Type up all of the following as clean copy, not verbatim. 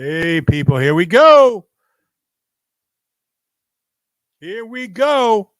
Hey, people, here we go. Here we go.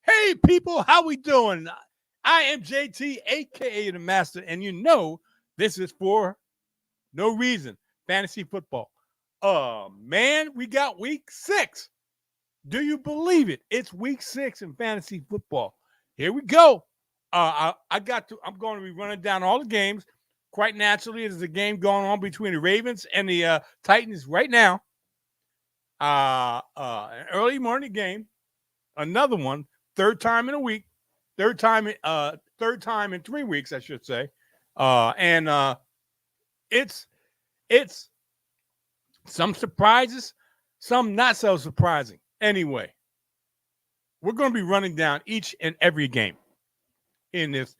Hey, people, how we doing? I am JT, aka the Master, and you know this is for no reason. Fantasy football. Man, we got week 6. Do you believe it? It's week 6 in fantasy football. Here we go. I'm going to be running down all the games. Quite naturally, there's a game going on between the Ravens and the Titans right now. An early morning game. Another one. Third time in a week. Third time in 3 weeks, I should say. And it's some surprises, some not so surprising. Anyway, we're going to be running down each and every game in this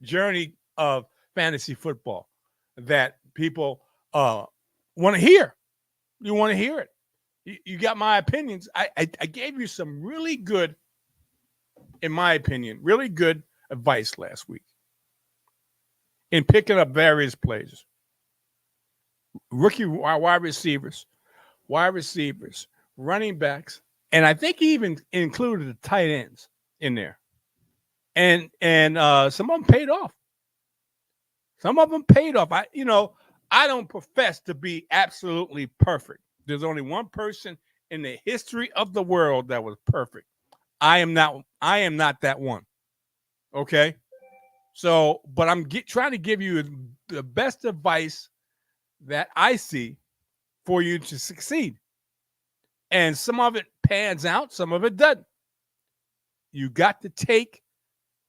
journey of fantasy football that people want to hear. You want to hear it. You got my opinions. I gave you some really good, in my opinion, really good advice last week in picking up various players. Rookie wide receivers, running backs, and I think he even included the tight ends in there. And some of them paid off. I don't profess to be absolutely perfect. There's only one person in the history of the world that was perfect. I am not that one. Okay? So, but I'm trying to give you the best advice that I see for you to succeed. And some of it pans out, some of it doesn't. You got to take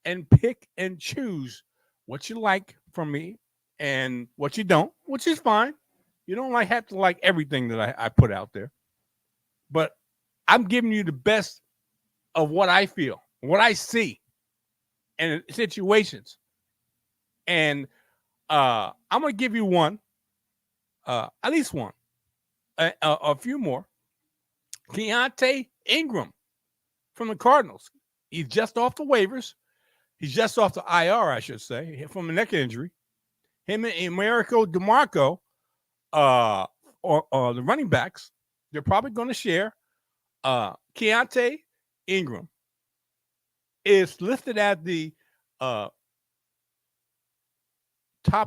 and pick and choose what you like from me and what you don't, which is fine. You don't have to like everything that I put out there. But I'm giving you the best of what I feel, what I see, and situations. And I'm going to give you one, at least one, a few more. Keontae Ingram from the Cardinals. He's just off the waivers. He's just off the IR, I should say, from a neck injury. Him and Americo DeMarco, or the running backs, they're probably going to share. Keontae Ingram is listed as the top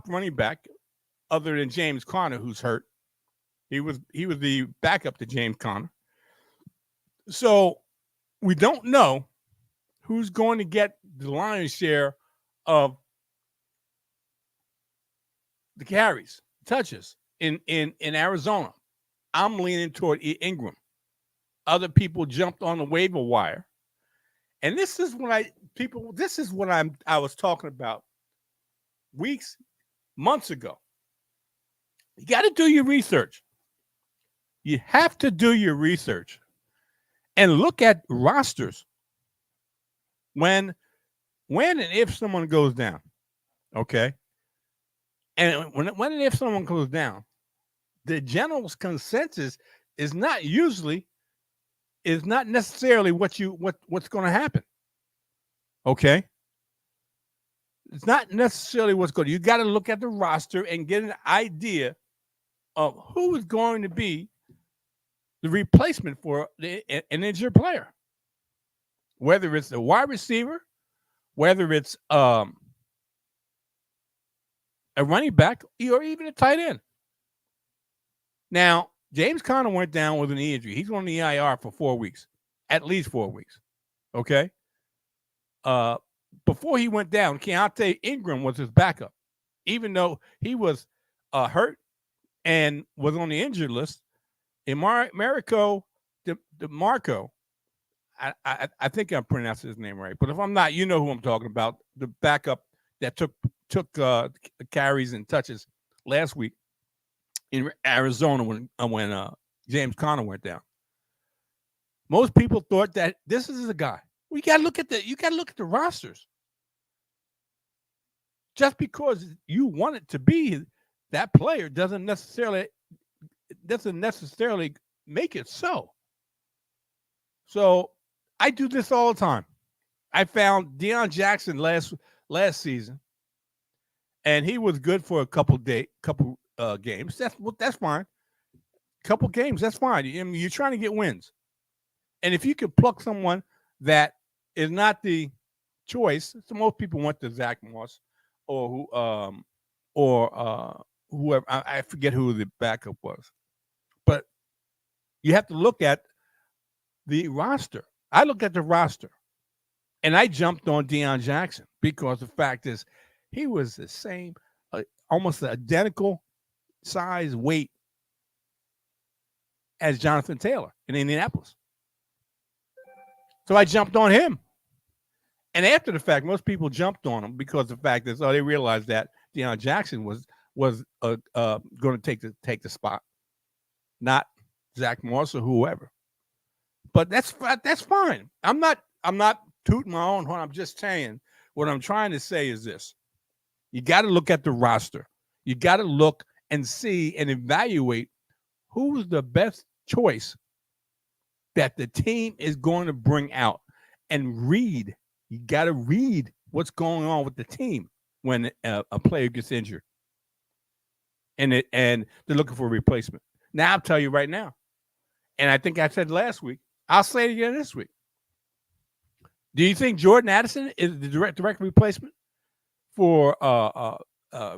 running back other than James Conner, who's hurt. He was the backup to James Conner. So we don't know who's going to get the lion's share of the carries, touches in Arizona. I'm leaning toward Ingram. Other people jumped on the waiver wire. And this is what I was talking about months ago. You got to do your research. You have to do your research and look at rosters when and if someone goes down. Okay. And when and if someone goes down, the general consensus is not necessarily what's going to happen. Okay. It's not necessarily what's going to. You got to look at the roster and get an idea of who is going to be the replacement for an injured player. Whether it's a wide receiver, whether it's a running back, or even a tight end. Now, James Conner went down with an knee injury. He's on the IR for 4 weeks, at least 4 weeks. Okay. before he went down, Keontae Ingram was his backup, even though he was hurt and was on the injured list. And Marco DeMarco, I think I'm pronouncing his name right, but if I'm not, you know who I'm talking about. The backup that took carries and touches last week in Arizona when James Conner went down. Most people thought that this is a guy. You got to look at the rosters. Just because you want it to be that player doesn't necessarily make it so. So I do this all the time. I found Deion Jackson last season, and he was good for a couple games. That's fine. Couple games, that's fine. I mean, you're trying to get wins, and if you can pluck someone that is not the choice, so most people went to Zach Moss or whoever. I forget who the backup was, but you have to look at the roster. I look at the roster, and I jumped on Deion Jackson because the fact is he was the same, almost the identical size, weight as Jonathan Taylor in Indianapolis. So I jumped on him. And after the fact, most people jumped on him because the fact is, they realized that Deion Jackson was going to take the spot, not Zach Moss or whoever. But that's fine. I'm not tooting my own horn. I'm just saying what I'm trying to say is this: you got to look at the roster. You got to look and see and evaluate who's the best choice that the team is going to bring out, and read. You got to read what's going on with the team when a player gets injured, and they're looking for a replacement. Now I'll tell you right now, and I think I said last week, I'll say it again this week. Do you think Jordan Addison is the direct replacement for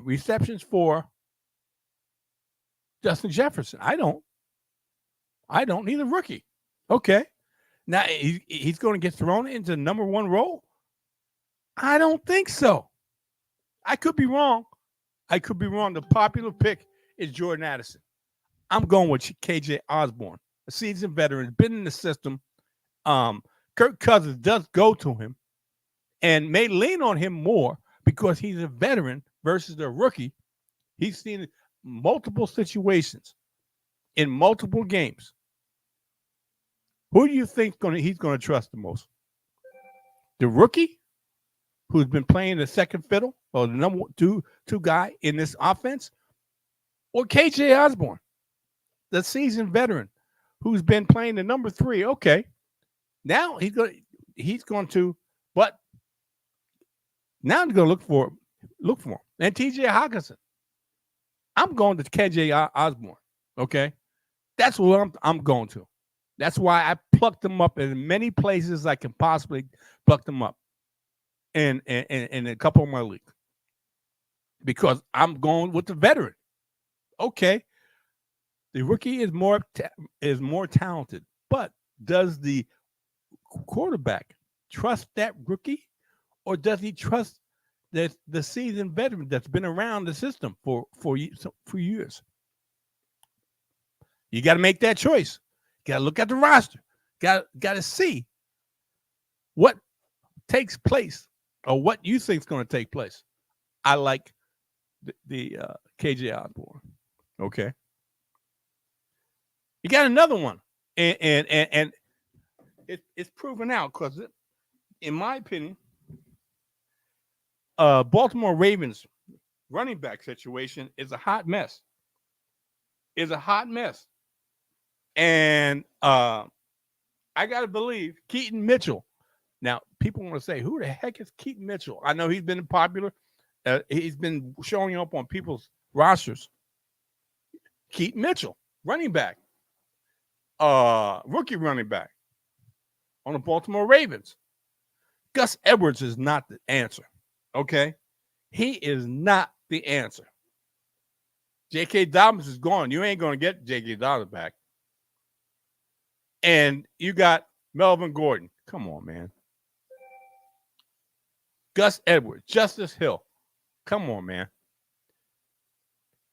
receptions for Justin Jefferson? I don't. He's a rookie. Okay. Now he's going to get thrown into the number one role? I don't think so. I could be wrong. The popular pick is Jordan Addison. I'm going with KJ Osborne, a seasoned veteran, been in the system. Kirk Cousins does go to him and may lean on him more because he's a veteran versus the rookie. He's seen multiple situations in multiple games. Who do you think he's going to trust the most? The rookie, who's been playing the second fiddle or the number two guy in this offense, or KJ Osborne, the seasoned veteran, who's been playing the number three? Okay, now he's going to, but now I'm going to look for him. And TJ Hawkinson, I'm going to KJ Osborne. Okay, that's what I'm going to. That's why I plucked them up in many places I can possibly pluck them up in a couple of my leagues, because I'm going with the veteran. Okay, the rookie is more talented, but does the quarterback trust that rookie, or does he trust the seasoned veteran that's been around the system for years? You got to make that choice. Got to look at the roster. Got to see what takes place or what you think is going to take place. I like the KJ Osborne. Okay. You got another one, and it's proven out because, in my opinion, Baltimore Ravens running back situation is a hot mess. And I got to believe Keaton Mitchell. Now, people want to say, who the heck is Keaton Mitchell? I know he's been popular. He's been showing up on people's rosters. Keaton Mitchell, running back. Rookie running back on the Baltimore Ravens. Gus Edwards is not the answer. Okay? He is not the answer. J.K. Dobbins is gone. You ain't going to get J.K. Dobbins back. And you got Melvin Gordon. Come on, man. Gus Edwards, Justice Hill. Come on, man.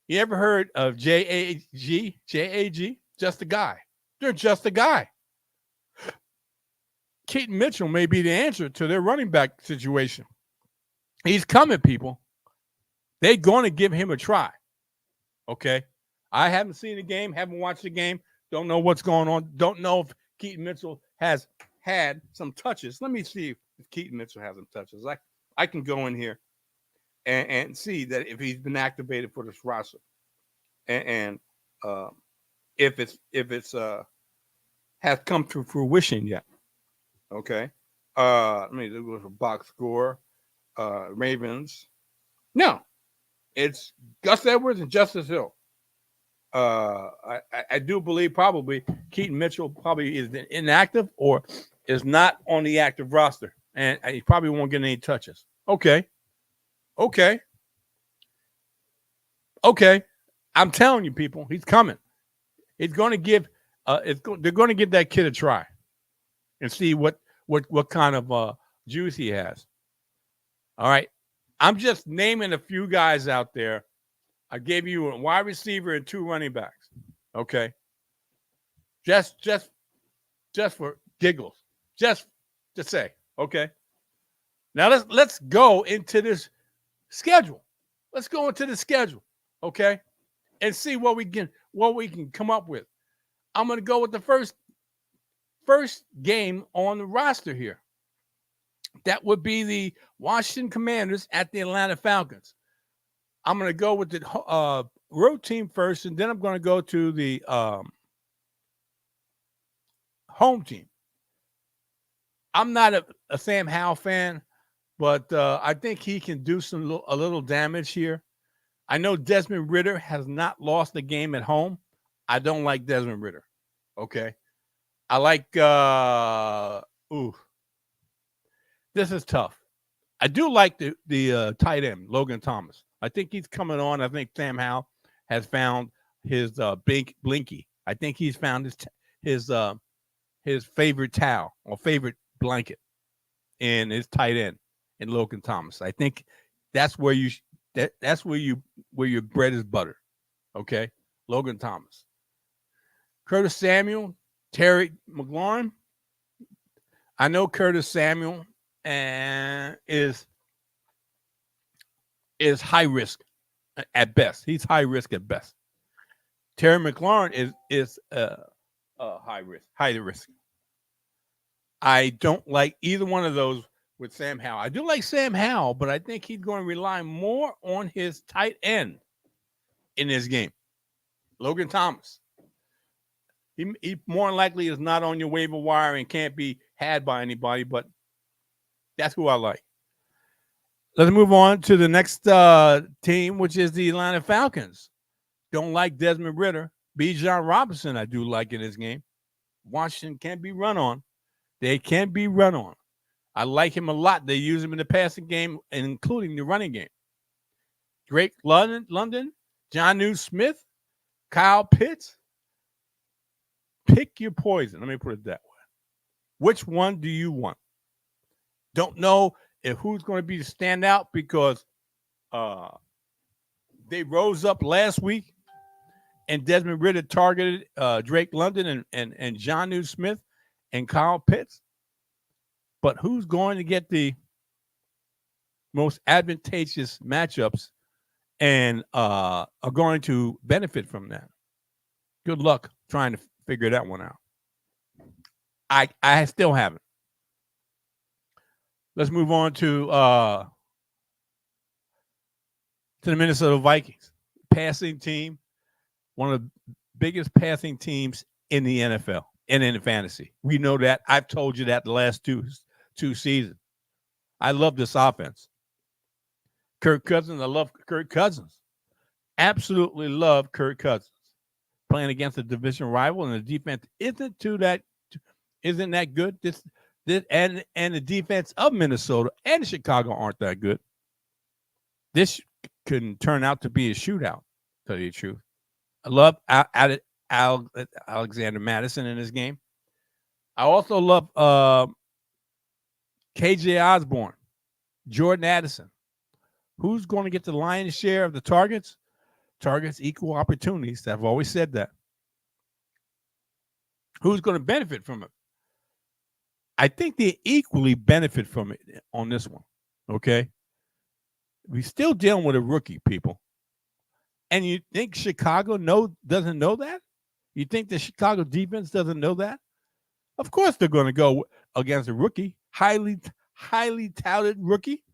You ever heard of JAG? JAG? Just a guy. They're just a guy. Keaton Mitchell may be the answer to their running back situation. He's coming, people. They're going to give him a try. Okay? I haven't seen the game, haven't watched the game, don't know what's going on, don't know if Keaton Mitchell has had some touches. Let me see if Keaton Mitchell has some touches. I can go in here and see that if he's been activated for this roster, and if it's has come to fruition yet. Okay, let me do a box score. Ravens. No, it's Gus Edwards and Justice Hill. I do believe probably Keaton Mitchell probably is inactive or is not on the active roster, and he probably won't get any touches. Okay. I'm telling you, people, he's coming. He's going to give. They're going to give that kid a try, and see what kind of juice he has. All right, I'm just naming a few guys out there. I gave you a wide receiver and 2 running backs. Okay, just for giggles, just to say. Okay, now let's go into this schedule. Let's go into the schedule. Okay, and see what we can come up with. I'm going to go with the first game on the roster here. That would be the Washington Commanders at the Atlanta Falcons. I'm going to go with the road team first, and then I'm going to go to the home team. I'm not a Sam Howell fan, but I think he can do a little damage here. I know Desmond Ridder has not lost a game at home. I don't like Desmond Ridder. Okay. I like this is tough. I do like the tight end, Logan Thomas. I think he's coming on. I think Sam Howell has found his big blinky. I think he's found his favorite towel or favorite blanket in his tight end in Logan Thomas. I think that's where where your bread is buttered. Okay, Logan Thomas, Curtis Samuel, Terry McLaurin. I know Curtis Samuel is high risk at best. He's high risk at best. Terry McLaurin is high risk. I don't like either one of those with Sam Howell. I do like Sam Howell, but I think he's going to rely more on his tight end in this game. Logan Thomas. He more than likely is not on your waiver wire and can't be had by anybody, but that's who I like. Let's move on to the next team, which is the Atlanta Falcons. Don't like Desmond Ridder. Bijan Robinson, I do like in this game. Washington can't be run on. They can be run on. I like him a lot. They use him in the passing game, including the running game. Drake London, Jonnu Smith, Kyle Pitts. Pick your poison. Let me put it that way. Which one do you want? Don't know if who's going to be the standout because they rose up last week and Desmond Ridder targeted Drake London and Jonnu Smith and Kyle Pitts. But who's going to get the most advantageous matchups and are going to benefit from that? Good luck trying to figure that one out. I still haven't. Let's move on to the Minnesota Vikings. Passing team, one of the biggest passing teams in the NFL and in fantasy. We know that. I've told you that the last two seasons. I love this offense. Kirk Cousins, I love Kirk Cousins. Absolutely love Kirk Cousins. Playing against a division rival, and the defense isn't that good. And the defense of Minnesota and Chicago aren't that good. This can turn out to be a shootout, to tell you the truth. I love Alexander Madison in this game. I also love KJ Osborne. Jordan Addison. Who's going to get the lion's share of the targets? Targets equal opportunities. I've always said that. Who's going to benefit from it? I think they equally benefit from it on this one. Okay. We're still dealing with a rookie, people. And you think Chicago doesn't know that? You think the Chicago defense doesn't know that? Of course they're going to go against a rookie, highly touted rookie.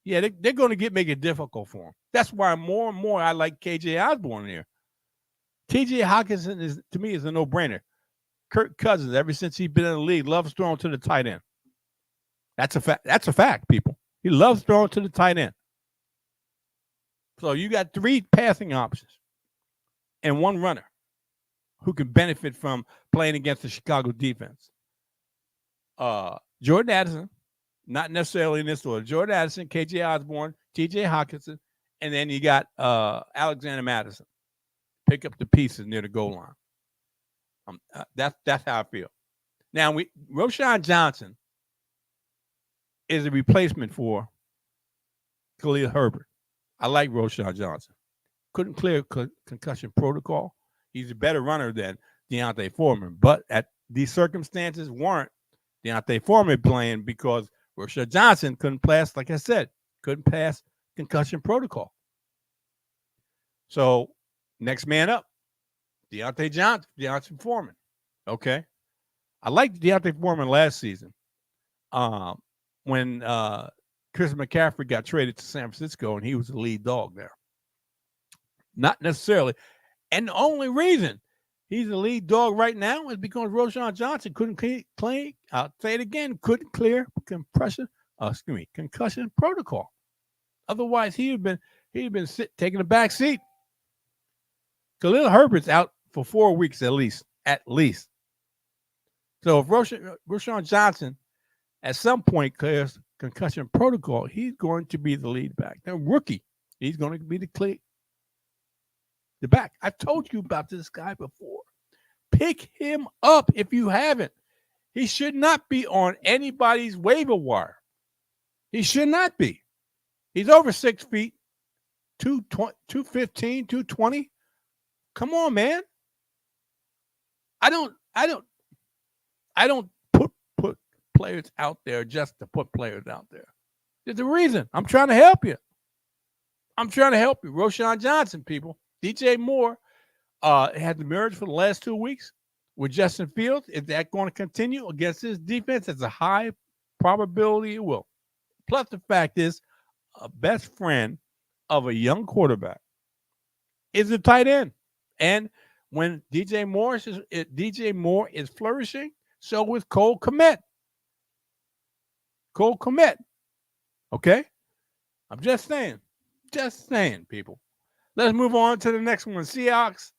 Yeah, they're going to make it difficult for him. That's why more and more I like KJ Osborne here. TJ Hawkinson to me is a no-brainer. Kirk Cousins, ever since he's been in the league, loves throwing to the tight end. That's a fact. That's a fact, people. He loves throwing to the tight end. So you got 3 passing options and 1 runner who can benefit from playing against the Chicago defense. Jordan Addison, not necessarily in this order. Jordan Addison, KJ Osborne, TJ Hawkinson, and then you got Alexander Madison. Pick up the pieces near the goal line. That's how I feel. Now, Roshan Johnson is a replacement for Khalil Herbert. I like Roshan Johnson. Couldn't clear concussion protocol. He's a better runner than Deontay Foreman, but at these circumstances warrant Deontay Foreman playing because Roshan Johnson couldn't pass, like I said, couldn't pass concussion protocol. So next man up, Deontay Foreman. Okay. I liked Deontay Foreman last season when Chris McCaffrey got traded to San Francisco and he was the lead dog there. Not necessarily. And the only reason he's the lead dog right now is because Roshan Johnson couldn't play. I'll say it again, couldn't clear concussion protocol. Otherwise, he'd been taking a back seat. Khalil Herbert's out for 4 weeks at least. So if Roshan Johnson at some point clears concussion protocol, he's going to be the lead back. The rookie, he's going to be the back. I've told you about this guy before. Pick him up if you haven't. He should not be on anybody's waiver wire. He should not be. He's over 6 feet, 215, 220. Come on, man. I don't put players out there just to put players out there. There's a reason. I'm trying to help you. Roshan Johnson, people. DJ Moore had emerged for the last 2 weeks with Justin Fields. Is that going to continue against his defense? It's a high probability it will. Plus, the fact is, a best friend of a young quarterback is a tight end. And when DJ Moore is flourishing, so is Cole Kmet. Okay? I'm just saying, people. Let's move on to the next one. Seahawks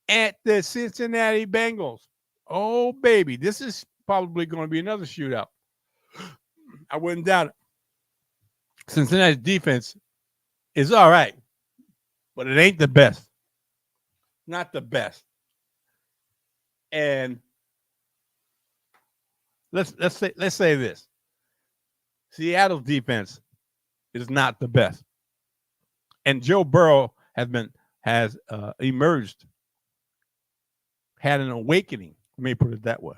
at the Cincinnati Bengals. Oh, baby. This is probably going to be another shootout. I wouldn't doubt it. Cincinnati's defense is all right, but it ain't the best. Not the best. And let's say this. Seattle's defense is not the best. And Joe Burrow has emerged, had an awakening. Let me put it that way.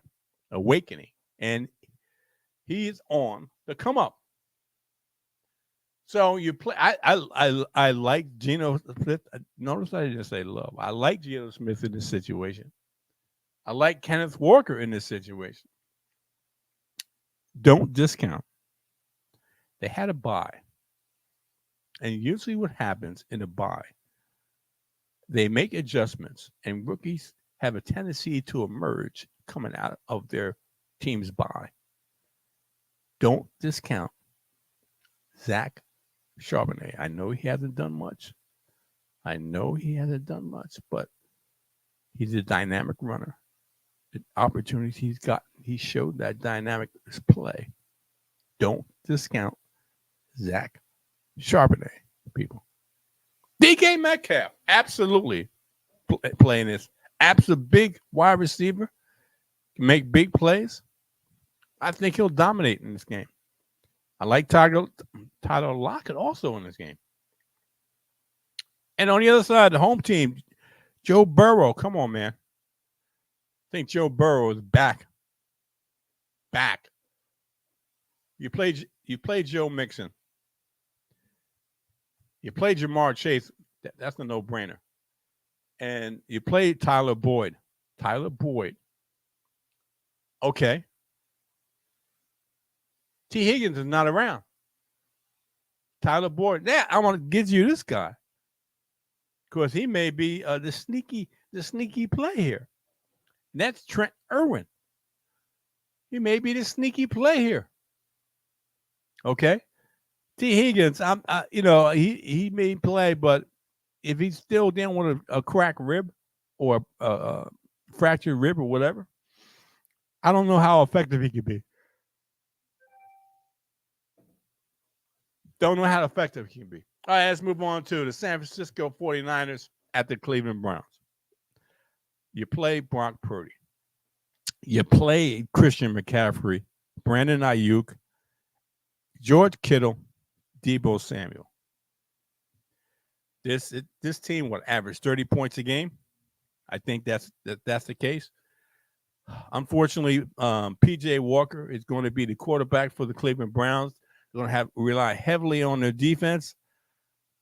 Awakening. And he is on the come up. So you play. I like Geno Smith. Notice I didn't say love. I like Geno Smith in this situation. I like Kenneth Walker in this situation. Don't discount. They had a bye. And usually what happens in a bye, they make adjustments, and rookies have a tendency to emerge coming out of their team's bye. Don't discount Zach Charbonnet. I know he hasn't done much, but he's a dynamic runner. The opportunities he's got, he showed that dynamic play. Don't discount Zach Charbonnet, people. DK Metcalf, absolutely playing this. Absolute big wide receiver, can make big plays. I think he'll dominate in this game. I like Tyler Lockett also in this game. And on the other side, the home team, Joe Burrow. Come on, man. I think Joe Burrow is back. Back. You played Joe Mixon. You played Jamar Chase. That's a no-brainer. And you played Tyler Boyd. Tyler Boyd. Okay. T. Higgins is not around. Tyler Boyd. Yeah, I want to give you this guy. Because he may be the sneaky play here. And that's Trent Irwin. He may be the sneaky play here. Okay. T. Higgins, he may play, but if he's still dealing with a cracked rib or a fractured rib or whatever, I don't know how effective he could be. Don't know how effective he can be. All right, let's move on to the San Francisco 49ers at the Cleveland Browns. You play Brock Purdy. You play Christian McCaffrey, Brandon Ayuk, George Kittle, Deebo Samuel. This team would average 30 points a game. I think that's the case. Unfortunately, P.J. Walker is going to be the quarterback for the Cleveland Browns. They're going to rely heavily on their defense.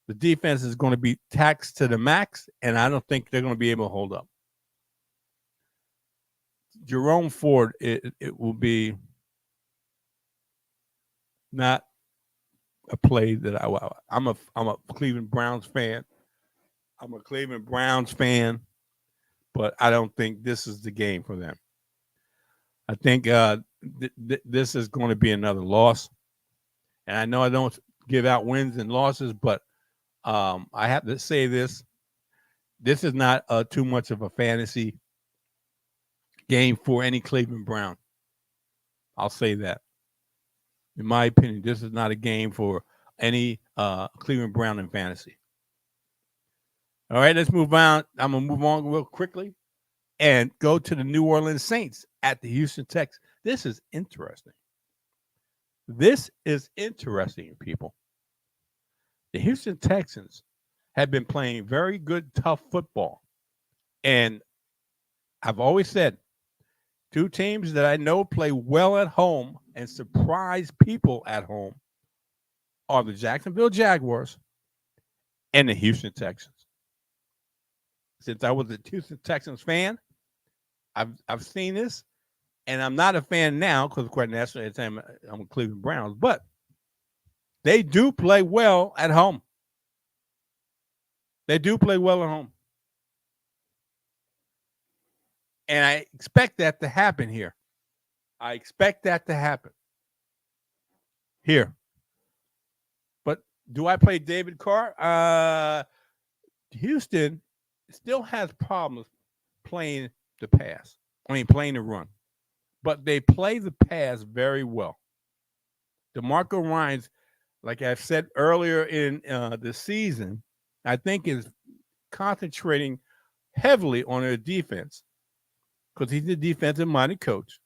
The defense is going to be taxed to the max, and I don't think they're going to be able to hold up. Jerome Ford, it will be not a play that I'm a Cleveland Browns fan. I'm a Cleveland Browns fan, but I don't think this is the game for them. I think this is going to be another loss. And I know I don't give out wins and losses, but I have to say this. This is not too much of a fantasy game for any Cleveland Brown. I'll say that. In my opinion, this is not a game for any Cleveland Brown in fantasy. All right, let's move on. I'm going to move on real quickly and go to the New Orleans Saints at the Houston Texans. This is interesting. This is interesting, people. The Houston Texans have been playing very good, tough football. And I've always said, two teams that I know play well at home and surprise people at home are the Jacksonville Jaguars and the Houston Texans. Since I was a Houston Texans fan, I've seen this, and I'm not a fan now because, quite naturally, I'm a Cleveland Browns, but they do play well at home. They do play well at home. And I expect that to happen here. I expect that to happen here. But do I play David Carr? Houston still has problems playing the pass. Playing the run. But they play the pass very well. DeMarco Ryans, like I've said earlier in the season, I think is concentrating heavily on their defense because he's a defensive-minded coach.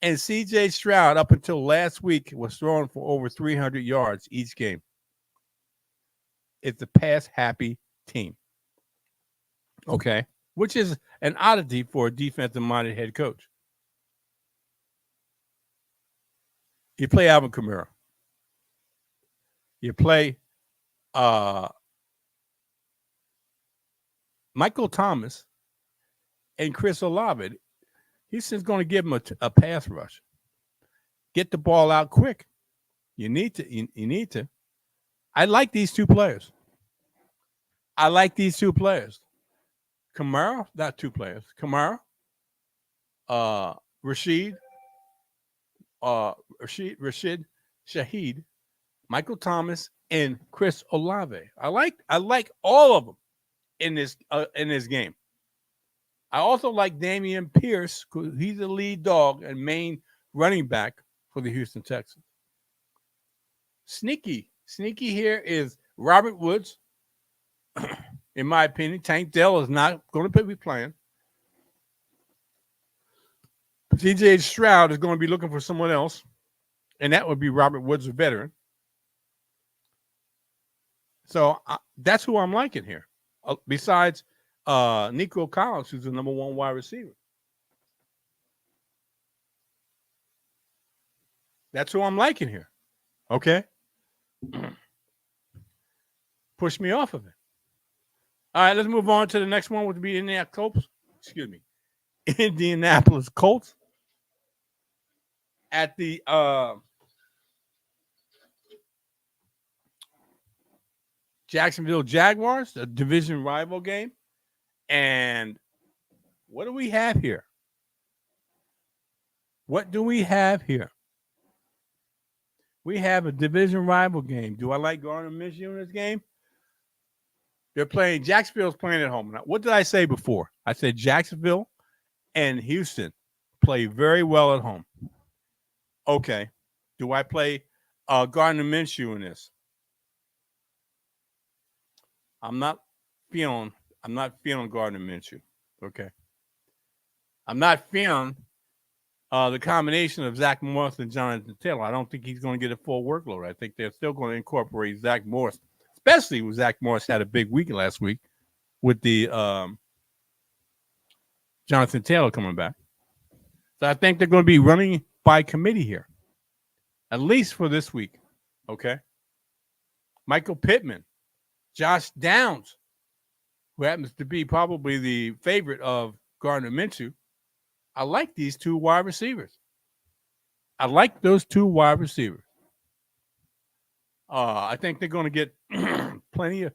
And C.J. Stroud, up until last week, was throwing for over 300 yards each game. It's a pass-happy team. Okay? Which is an oddity for a defensive-minded head coach. You play Alvin Kamara. You play Michael Thomas and Chris Olave. He's just going to give him a pass rush. Get the ball out quick. You need to. You need to. I like these two players. Kamara, not two players. Kamara, Rashid Shaheed, Michael Thomas, and Chris Olave. I like all of them in this game. I also like Dameon Pierce, because he's the lead dog and main running back for the Houston Texans. Sneaky here is Robert Woods. In my opinion, Tank Dell is not going to be playing. C.J. Stroud is going to be looking for someone else. and that would be Robert Woods, a veteran. So that's who I'm liking here. Besides Nico Collins, who's the number 1 wide receiver. That's who I'm liking here. Okay? Push me off of it. All right, let's move on to the next one, which would be Indianapolis Colts at the Jacksonville Jaguars, a division rival game. And what do we have here? What do we have here? We have a division rival game. Do I like Gardner Minshew in this game? Jacksonville's playing at home. Now, what did I say before? I said Jacksonville and Houston play very well at home. Okay. Do I play Gardner Minshew in this? I'm not feeling Gardner Minshew. Okay. I'm not feeling the combination of Zach Morris and Jonathan Taylor. I don't think he's going to get a full workload. I think they're still going to incorporate Zach Morris, especially when Zach Morris had a big week last week with the Jonathan Taylor coming back. So I think they're going to be running by committee here, at least for this week. Okay. Michael Pittman, Josh Downs, who happens to be probably the favorite of Gardner Minshew. I like these 2 wide receivers. I like those 2 wide receivers. I think they're going to get plenty of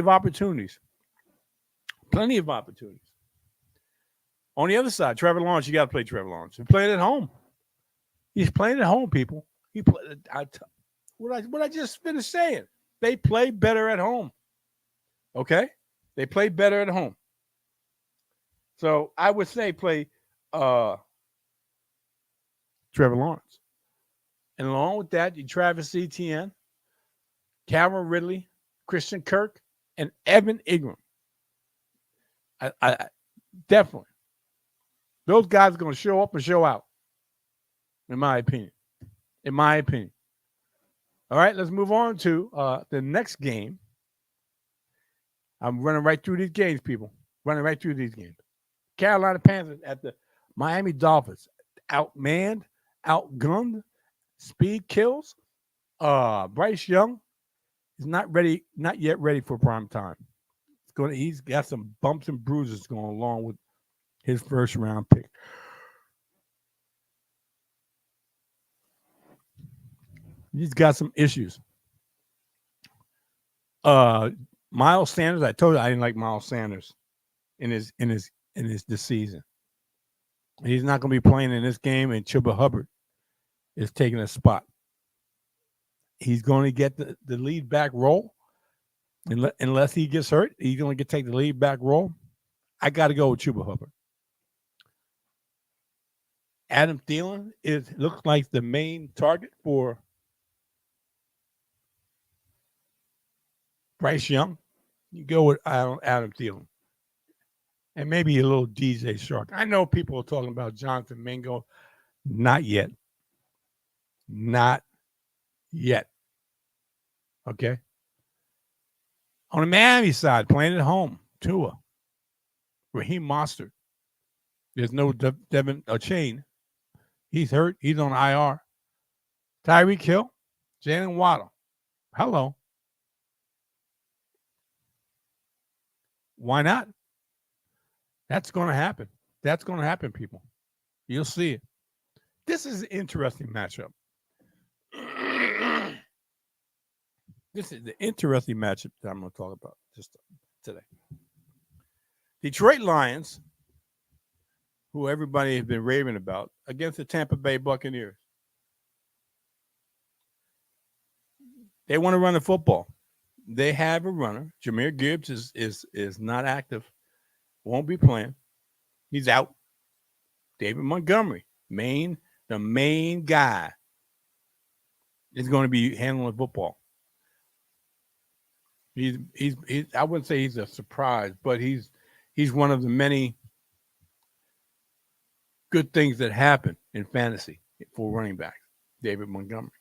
opportunities. Plenty of opportunities. On the other side, Trevor Lawrence, you got to play Trevor Lawrence. He's playing at home. He's playing at home, people. What I just finished saying. They play better at home. Okay? They play better at home. So I would say play Trevor Lawrence. And along with that, Travis Etienne, Calvin Ridley, Christian Kirk, and Evan Ingram. I definitely. Those guys are going to show up and show out, in my opinion. In my opinion. All right, let's move on to the next game. I'm running right through these games, people. Running right through these games. Carolina Panthers at the Miami Dolphins. Outmanned, outgunned, speed kills. Bryce Young is not yet ready for prime time. He's got some bumps and bruises going along with his first round pick. He's got some issues. Miles Sanders, I told you I didn't like Miles Sanders in this season. He's not going to be playing in this game, and Chuba Hubbard is taking a spot. He's going to get the lead back role. Unless he gets hurt, he's going to take the lead back role. I got to go with Chuba Hubbard. Adam Thielen looks like the main target for Bryce Young. You go with Adam Thielen. And maybe a little DJ Shark. I know people are talking about Jonathan Mingo. Not yet. Not yet. Okay? On the Miami side, playing at home, Tua, Raheem Mostert. There's no Devin Chain. He's hurt. He's on IR. Tyreek Hill, Jalen Waddle. Hello. Why not? That's going to happen. That's going to happen, people. You'll see it. This is an interesting matchup. This is the interesting matchup that I'm going to talk about just today. Detroit Lions, who everybody has been raving about, against the Tampa Bay Buccaneers. They want to run the football. They have a runner. Jahmyr Gibbs is not active. Won't be playing. He's out. David Montgomery, the main guy, is going to be handling football. He's I wouldn't say he's a surprise, but he's one of the many good things that happen in fantasy. for running back, David Montgomery,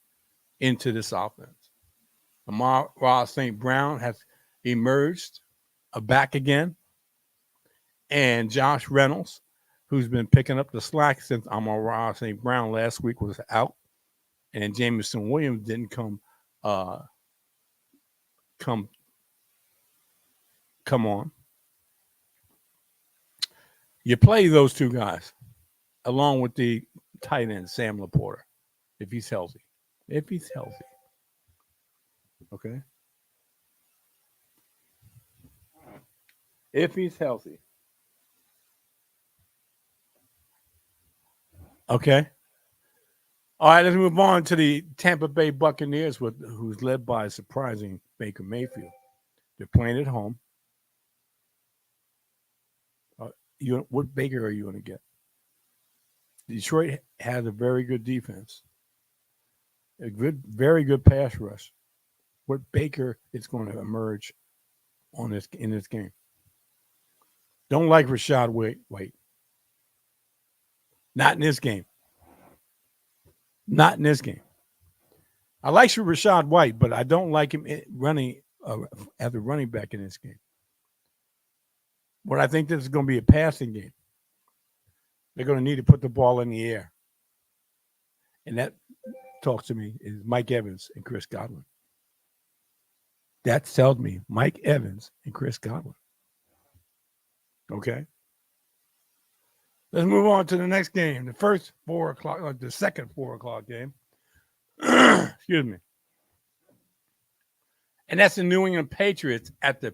into this offense. Amon-Ra St. Brown has emerged back again. And Josh Reynolds, who's been picking up the slack since Amon-Ra St. Brown last week was out. And Jameson Williams didn't come on. You play those two guys along with the tight end, Sam Laporta, if he's healthy. If he's healthy. Okay? If he's healthy. Okay? All right, let's move on to the Tampa Bay Buccaneers, who's led by a surprising Baker Mayfield. They're playing at home. What Baker are you going to get? Detroit has a very good defense, very good pass rush. What Baker is going to emerge in this game? Don't like Rashad White. Not in this game. Not in this game. I like Rashad White, but I don't like him running as a running back in this game. But I think this is going to be a passing game. They're going to need to put the ball in the air. And that, talks to me, is Mike Evans and Chris Godwin. That tells me Mike Evans and Chris Godwin. Okay? Let's move on to the next game. The first 4 o'clock, the second 4 o'clock game. Excuse me. And that's the New England Patriots at the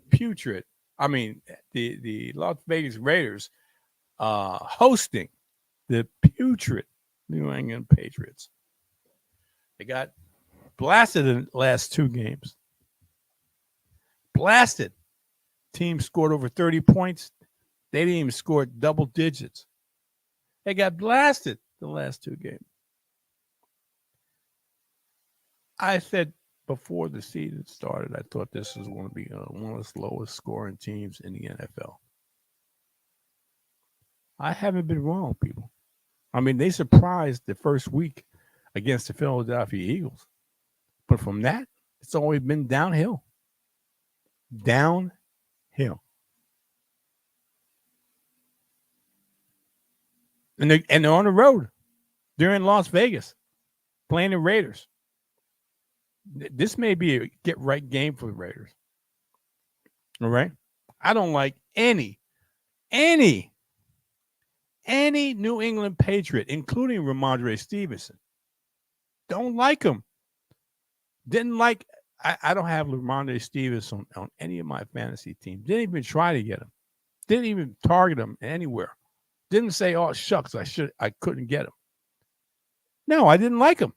the Las Vegas Raiders hosting the putrid New England Patriots. They got blasted in the last 2 games. Blasted. Team scored over 30 points. They didn't even score double digits. They got blasted the last 2 games. I said before the season started, I thought this was going to be one of the lowest scoring teams in the NFL. I haven't been wrong, people. I mean, they surprised the first week against the Philadelphia Eagles. But from that, it's always been downhill. Downhill. And they're on the road. They're in Las Vegas playing the Raiders. This may be a get-right game for the Raiders. All right? I don't like any New England Patriot, including Ramondre Stevenson. Don't like him. Didn't like – I don't have Ramondre Stevenson on any of my fantasy teams. Didn't even try to get him. Didn't even target him anywhere. Didn't say, oh, shucks, I couldn't get him. No, I didn't like him.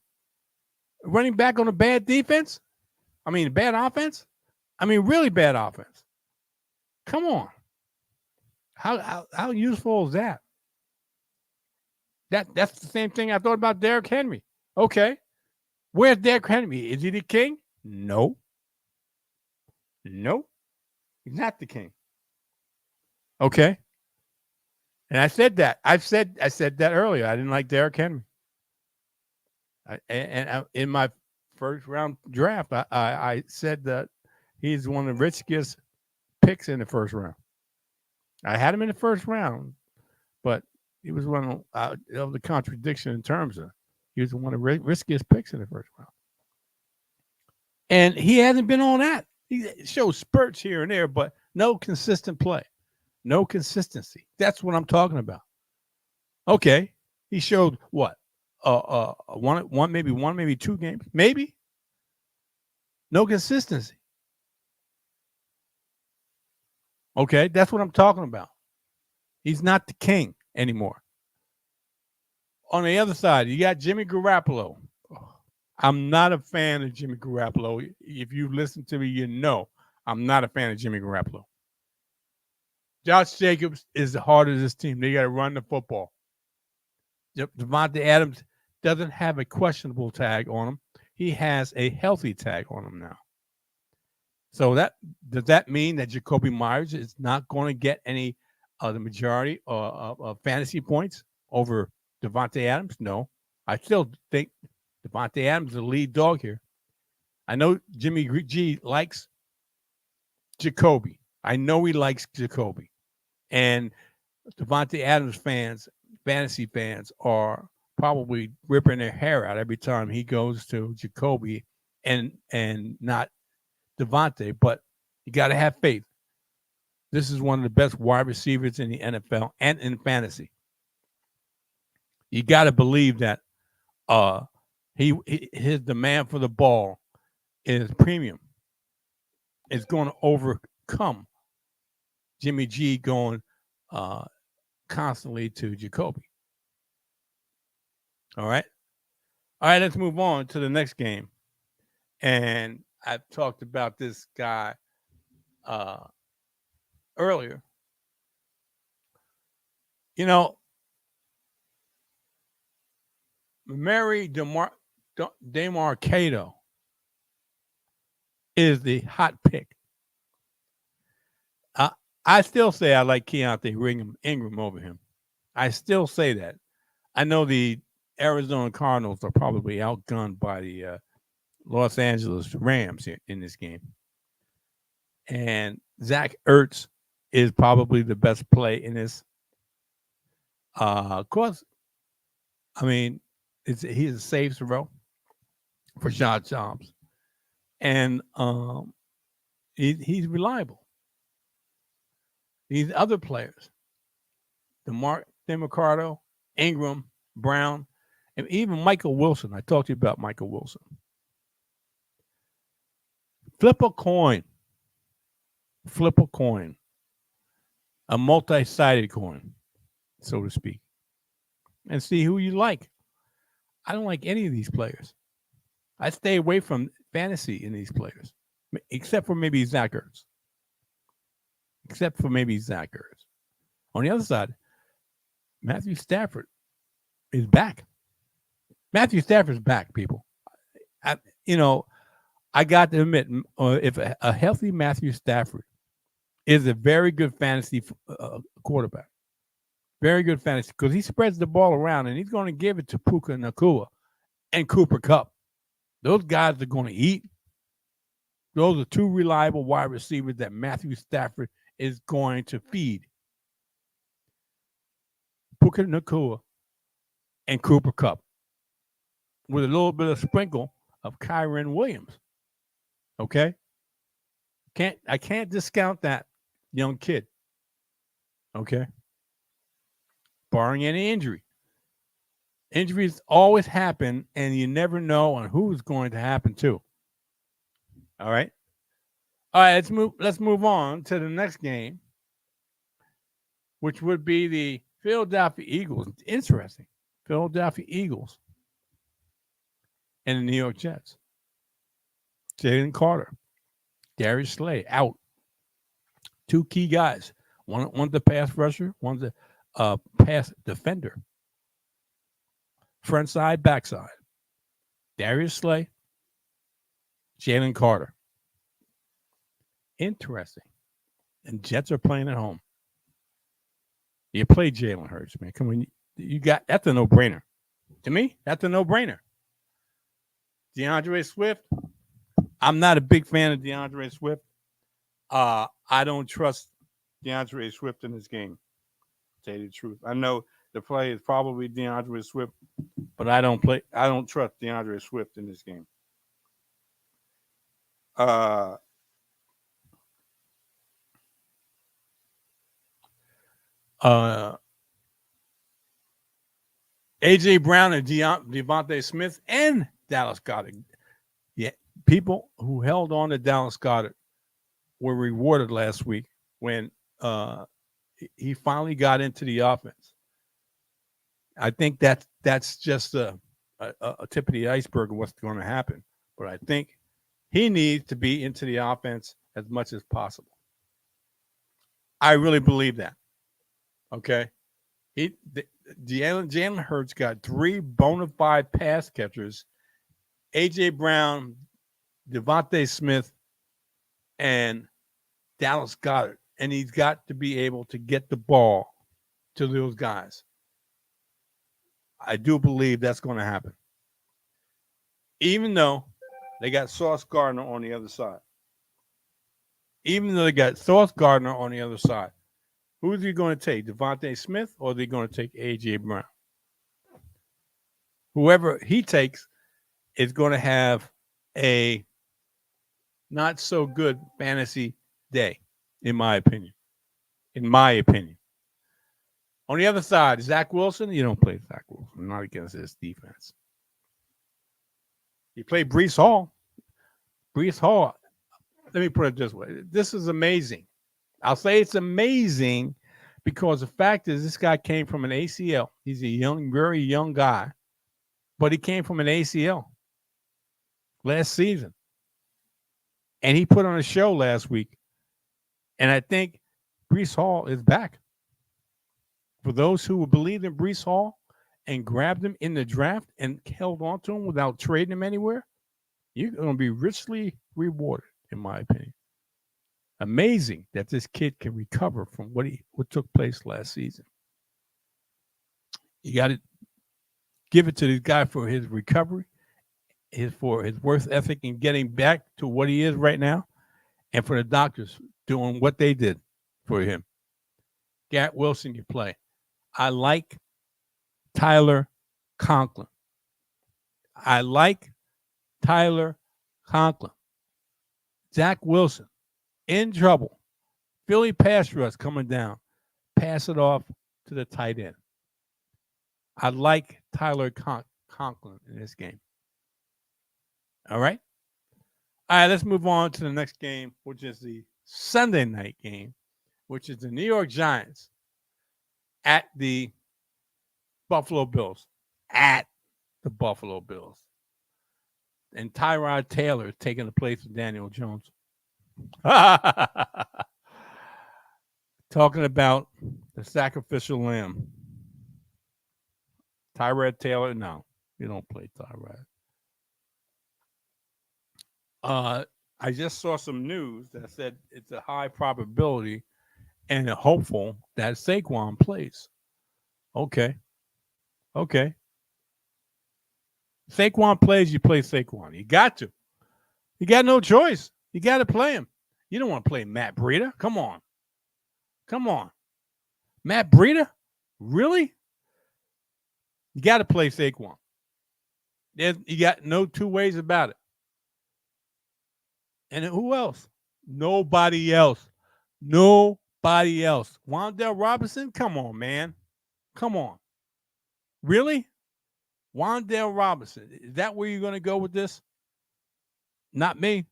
Running back on a bad defense? Bad offense? Really bad offense. Come on. How useful is that? That's the same thing I thought about Derrick Henry. Okay. Where's Derrick Henry? Is he the king? No. No. He's not the king. Okay. And I said that. I said that earlier. I didn't like Derrick Henry. In my first round draft, I said that he's one of the riskiest picks in the first round. I had him in the first round, but he was one of the contradiction in terms of he was one of the riskiest picks in the first round. And he hasn't been on that. He shows spurts here and there, but no consistent play. No consistency. That's what I'm talking about. Okay. He showed what? Maybe 2 games. Maybe. No consistency. Okay, that's what I'm talking about. He's not the king anymore. On the other side, you got Jimmy Garoppolo. I'm not a fan of Jimmy Garoppolo. If you listen to me, you know I'm not a fan of Jimmy Garoppolo. Josh Jacobs is the heart of this team. They got to run the football. Devontae Adams doesn't have a questionable tag on him. He has a healthy tag on him now. So does that mean that Jacoby Myers is not going to get any of the majority of fantasy points over Devontae Adams? No. I still think Devontae Adams is the lead dog here. I know Jimmy G likes Jacoby. I know he likes Jacoby. And Devontae Adams fans, fantasy fans, are probably ripping their hair out every time he goes to Jacoby and not Devontae. But you got to have faith. This is one of the best wide receivers in the NFL and in fantasy. You got to believe that his demand for the ball is premium. It's going to overcome Jimmy G going constantly to Jacoby. All right. Let's move on to the next game. And I've talked about this guy earlier. You know, Mary DeMarcado is the hot pick. I still say I like Keontae Ingram over him. I still say that. I know the Arizona Cardinals are probably outgunned by the Los Angeles Rams in this game. And Zach Ertz is probably the best play in this. Of course, I mean, he's a safe throw for Josh Jobs. And he's reliable. These other players, DeMarcado, Ingram, Brown, and even Michael Wilson. I talked to you about Michael Wilson. Flip a coin. A multi-sided coin, so to speak, and see who you like. I don't like any of these players. I stay away from fantasy in these players, except for maybe Zach Ertz. On the other side, Matthew Stafford is back. Matthew Stafford's back, people. I got to admit, if a healthy Matthew Stafford is a very good fantasy quarterback, very good fantasy, because he spreads the ball around and he's going to give it to Puka Nacua and Cooper Kupp. Those guys are going to eat. Those are two reliable wide receivers that Matthew Stafford is going to feed. Puka Nacua and Cooper Kupp with a little bit of sprinkle of Kyren Williams. Okay? I can't discount that young kid. Okay? Barring any injury. Injuries always happen, and you never know on who's going to happen to. All right? Let's move on to the next game, which would be the Philadelphia Eagles. Interesting. Philadelphia Eagles and the New York Jets. Jalen Carter, Darius Slay out. Two key guys. One's the pass rusher, one's a pass defender. Front side, backside. Darius Slay, Jalen Carter. Interesting. And Jets are playing at home. You play Jalen Hurts, man. Come on, that's a no-brainer. To me, that's a no-brainer. DeAndre Swift. I'm not a big fan of DeAndre Swift. I don't trust DeAndre Swift in this game, to tell you the truth. I know the play is probably DeAndre Swift, but I don't trust DeAndre Swift in this game. A.J. Brown and Devontae Smith and Dallas Goedert. Yeah, people who held on to Dallas Goedert were rewarded last week when he finally got into the offense. I think that's just a tip of the iceberg of what's going to happen. But I think he needs to be into the offense as much as possible. I really believe that. Okay? Jalen Hurts got 3 bona fide pass catchers, A.J. Brown, Devontae Smith, and Dallas Goedert. And he's got to be able to get the ball to those guys. I do believe that's going to happen. Even though they got Sauce Gardner on the other side. Even though they got Sauce Gardner on the other side. Who is he going to take? Devontae Smith, or are they going to take A.J. Brown? Whoever he takes is going to have a not so good fantasy day, in my opinion. In my opinion. On the other side, Zach Wilson, you don't play Zach Wilson. Not against this defense. You play Breece Hall. Breece Hall, let me put it this way. This is amazing. I'll say it's amazing because the fact is this guy came from an ACL. He's a young, very young guy, but he came from an ACL last season. And he put on a show last week. And I think Breece Hall is back. For those who believed in Breece Hall and grabbed him in the draft and held on to him without trading him anywhere, you're going to be richly rewarded, in my opinion. Amazing that this kid can recover from what took place last season. You got to give it to this guy for his recovery, for his work ethic in getting back to what he is right now, and for the doctors doing what they did for him. Garrett Wilson, you play. I like Tyler Conklin. Zach Wilson, in trouble. Philly pass rush coming down. Pass it off to the tight end. I like Tyler Conklin in this game. All right? All right, let's move on to the next game, which is the Sunday night game, which is the New York Giants at the Buffalo Bills. At the Buffalo Bills. And Tyrod Taylor is taking the place of Daniel Jones. Talking about the sacrificial lamb. Tyrod Taylor, no, you don't play Tyrod. I just saw some news that said it's a high probability and a hopeful that Saquon plays. Okay. Saquon plays, you play Saquon. You got to. You got no choice. You got to play him. You don't want to play Matt Breida. Come on. Matt Breida? Really? You got to play Saquon. You got no two ways about it. And who else? Nobody else. Wan'Dale Robinson? Come on, man. Come on. Really? Wan'Dale Robinson. Is that where you're going to go with this? Not me.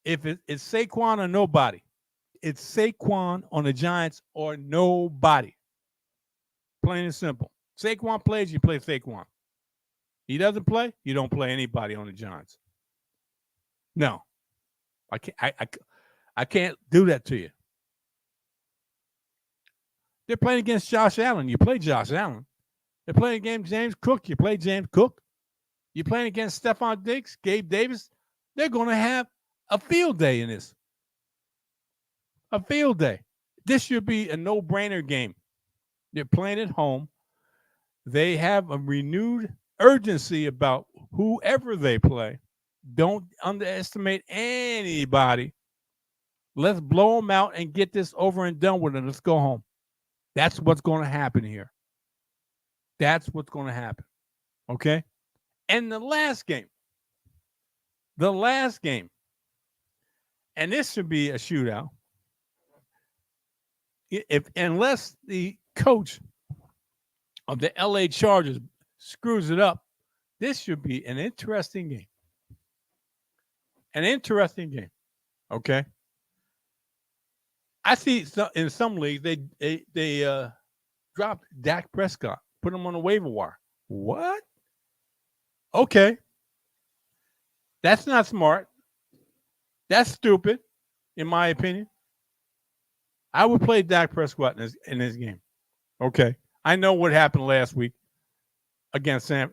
If it's Saquon or nobody. It's Saquon on the Giants or nobody. Plain and simple. Saquon plays, you play Saquon. He doesn't play, you don't play anybody on the Giants. No. I can't do that to you. They're playing against Josh Allen. You play Josh Allen. They're playing against James Cook. You play James Cook. You're playing against Stephon Diggs, Gabe Davis. They're going to have a field day in this. A field day. This should be a no-brainer game. They're playing at home. They have a renewed urgency about whoever they play. Don't underestimate anybody. Let's blow them out and get this over and done with, and let's go home. That's what's going to happen here. That's what's going to happen. Okay? And the last game, and this should be a shootout, unless the coach of the LA Chargers screws it up, this should be an interesting game. Okay? I see in some leagues they dropped Dak Prescott, put him on a waiver wire. What? Okay. That's not smart. That's stupid, in my opinion. I would play Dak Prescott in this game. Okay. I know what happened last week against the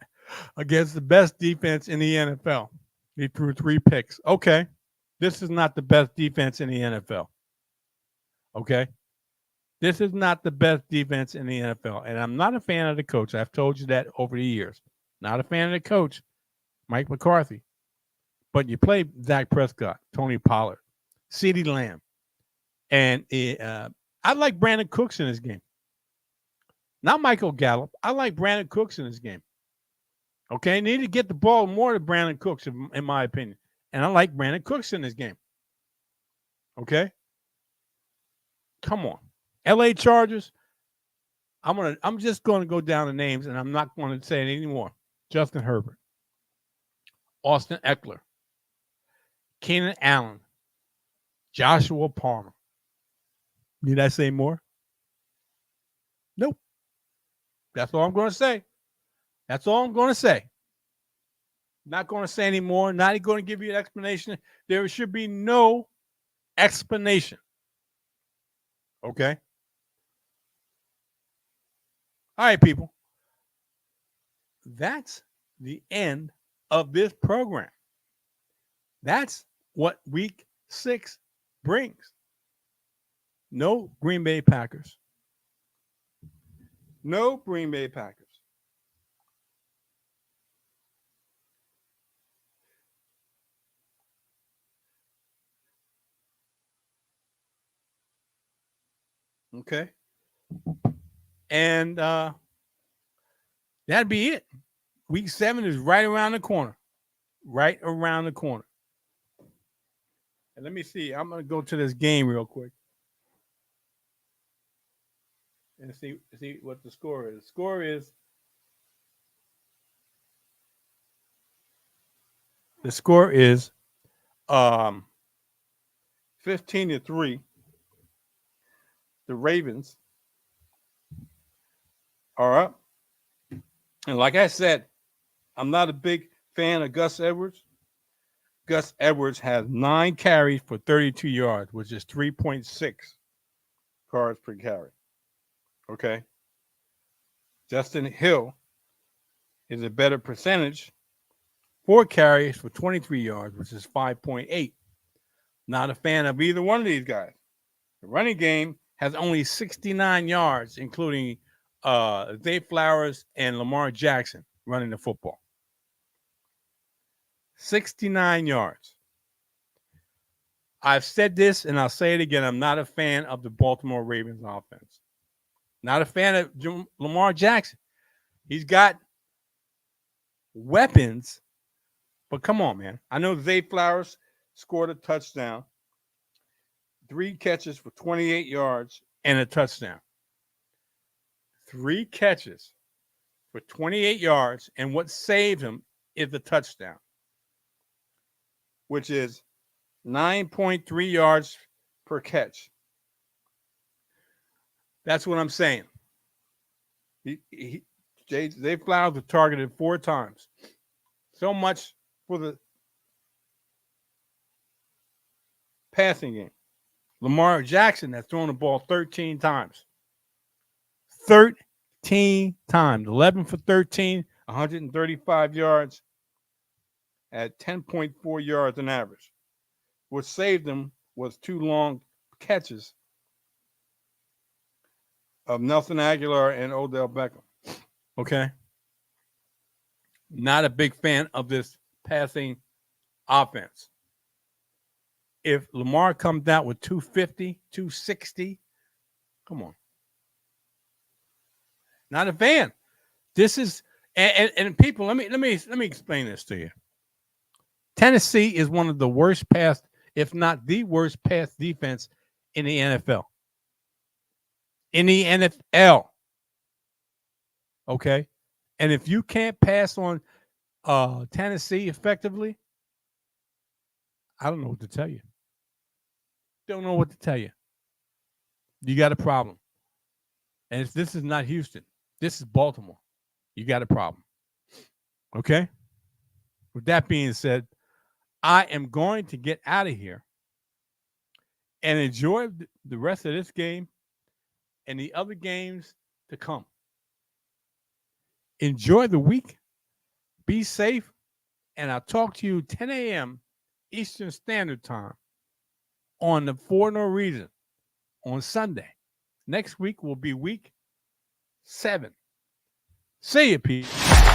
best defense in the NFL. He threw 3 picks. Okay. This is not the best defense in the NFL. Okay. This is not the best defense in the NFL. And I'm not a fan of the coach. I've told you that over the years. Not a fan of the coach, Mike McCarthy. But you play Dak Prescott, Tony Pollard, CeeDee Lamb. And I like Brandon Cooks in this game. Not Michael Gallup. I like Brandon Cooks in this game. Okay? Need to get the ball more to Brandon Cooks, in my opinion. And I like Brandon Cooks in this game. Okay? Come on. LA Chargers. I'm just going to go down the names, and I'm not going to say it anymore. Justin Herbert, Austin Eckler, Keenan Allen, Joshua Palmer. Need I say more? Nope. That's all I'm going to say. That's all I'm going to say. Not going to say any more. Not going to give you an explanation. There should be no explanation. Okay? All right, people. That's the end of this program. That's what week 6 brings. No Green Bay Packers. No Green Bay Packers. Okay. And that'd be it. Week 7 is right around the corner. Right around the corner. And let me see. I'm going to go to this game real quick. And see what the score is. The score is 15-3. The Ravens are up. And like I said, I'm not a big fan of Gus Edwards. Gus Edwards has 9 carries for 32 yards, which is 3.6 yards per carry. Okay. Justin Hill is a better percentage. 4 carries for 23 yards, which is 5.8. Not a fan of either one of these guys. The running game has only 69 yards, including Zay Flowers and Lamar Jackson running the football. 69 yards. I've said this, and I'll say it again. I'm not a fan of the Baltimore Ravens offense. Not a fan of Lamar Jackson. He's got weapons, but come on, man. I know Zay Flowers scored a touchdown. 3 catches for 28 yards and a touchdown. 3 catches for 28 yards, and what saved him is the touchdown, which is 9.3 yards per catch. That's what I'm saying. Zay Flowers was targeted 4 times. So much for the passing game. Lamar Jackson has thrown the ball 13 times. 13 times. 11 for 13, 135 yards at 10.4 yards on average. What saved them was 2 long catches of Nelson Aguilar and Odell Beckham. Okay? Not a big fan of this passing offense. If Lamar comes out with 250, 260, come on. Not a fan. This is and people, let me explain this to you. Tennessee is one of the worst pass, if not the worst pass defense in the NFL. In the NFL. Okay? And if you can't pass on Tennessee effectively, I don't know what to tell you. Don't know what to tell you. You got a problem. And if this is not Houston, this is Baltimore. You got a problem. Okay? With that being said, I am going to get out of here and enjoy the rest of this game and the other games to come. Enjoy the week. Be safe. And I'll talk to you 10 a.m. Eastern Standard Time on the 4NOREASON on Sunday. Next week will be week 7. See you, people.